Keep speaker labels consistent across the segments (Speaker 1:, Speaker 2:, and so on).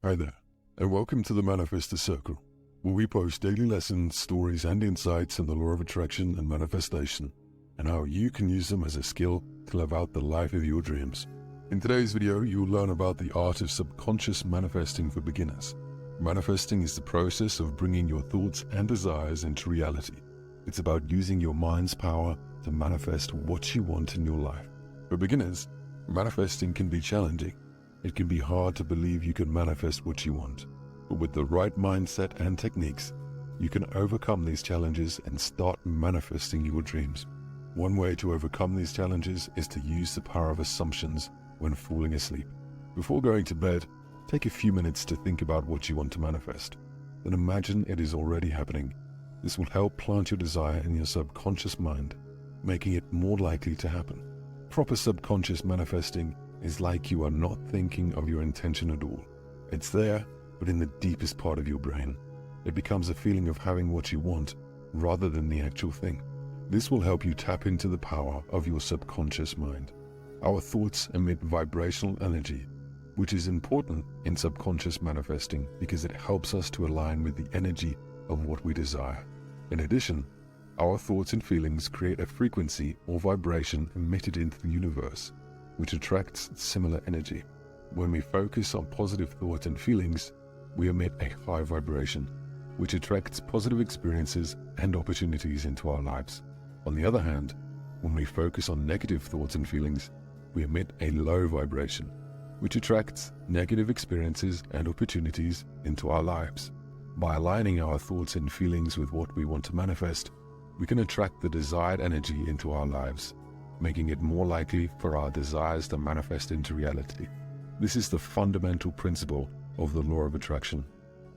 Speaker 1: Hi there, and welcome to the Manifestors Circle, where we post daily lessons, stories, and insights in the law of attraction and manifestation, and how you can use them as a skill to live out the life of your dreams. In today's video, you will learn about the art of subconscious manifesting for beginners. Manifesting is the process of bringing your thoughts and desires into reality. It's about using your mind's power to manifest what you want in your life. For beginners, manifesting can be challenging. It can be hard to believe you can manifest what you want, but with the right mindset and techniques, you can overcome these challenges and start manifesting your dreams. One way to overcome these challenges is to use the power of assumptions when falling asleep. Before going to bed, take a few minutes to think about what you want to manifest. Then imagine it is already happening. This will help plant your desire in your subconscious mind, making it more likely to happen. Proper subconscious manifesting is like you are not thinking of your intention at all. It's there, but in the deepest part of your brain. It becomes a feeling of having what you want rather than the actual thing. This will help you tap into the power of your subconscious mind. Our thoughts emit vibrational energy, which is important in subconscious manifesting because it helps us to align with the energy of what we desire. In addition, our thoughts and feelings create a frequency or vibration emitted into the universe, which attracts similar energy. When we focus on positive thoughts and feelings, we emit a high vibration, which attracts positive experiences and opportunities into our lives. On the other hand, when we focus on negative thoughts and feelings, we emit a low vibration, which attracts negative experiences and opportunities into our lives. By aligning our thoughts and feelings with what we want to manifest, we can attract the desired energy into our lives, making it more likely for our desires to manifest into reality. This is the fundamental principle of the law of attraction.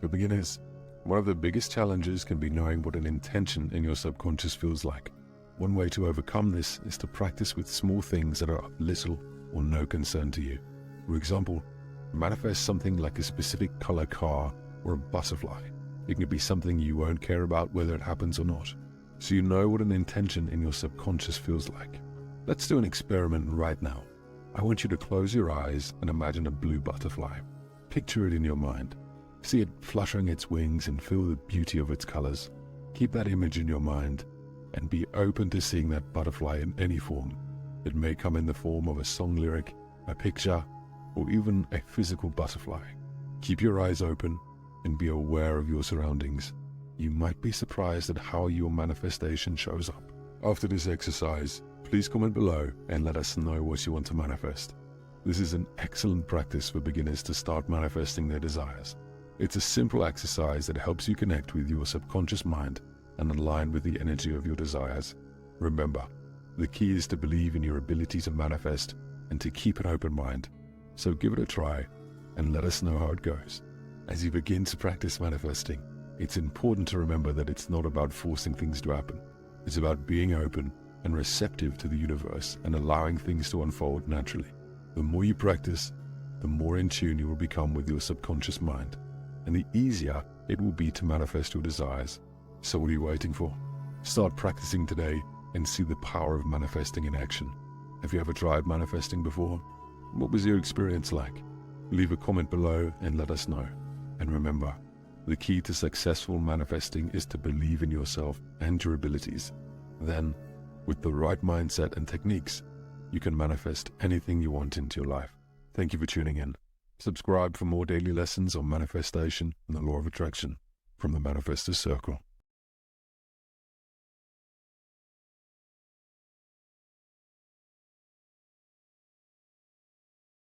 Speaker 1: For beginners, one of the biggest challenges can be knowing what an intention in your subconscious feels like. One way to overcome this is to practice with small things that are of little or no concern to you. For example, manifest something like a specific color car or a butterfly. It can be something you won't care about whether it happens or not, so you know what an intention in your subconscious feels like. Let's do an experiment right now. I want you to close your eyes and imagine a blue butterfly. Picture it in your mind. See it fluttering its wings and feel the beauty of its colors. Keep that image in your mind and be open to seeing that butterfly in any form. It may come in the form of a song lyric, a picture, or even a physical butterfly. Keep your eyes open and be aware of your surroundings. You might be surprised at how your manifestation shows up. After this exercise, please comment below and let us know what you want to manifest. This is an excellent practice for beginners to start manifesting their desires. It's a simple exercise that helps you connect with your subconscious mind and align with the energy of your desires. Remember, the key is to believe in your ability to manifest and to keep an open mind. So give it a try and let us know how it goes. As you begin to practice manifesting, it's important to remember that it's not about forcing things to happen. It's about being open and receptive to the universe and allowing things to unfold naturally. The more you practice, the more in tune you will become with your subconscious mind, and the easier it will be to manifest your desires. So what are you waiting for? Start practicing today and see the power of manifesting in action. Have you ever tried manifesting before? What was your experience like? Leave a comment below and let us know. And remember, the key to successful manifesting is to believe in yourself and your abilities. Then, with the right mindset and techniques, you can manifest anything you want into your life. Thank you for tuning in. Subscribe for more daily lessons on manifestation and the law of attraction from the Manifestors Circle.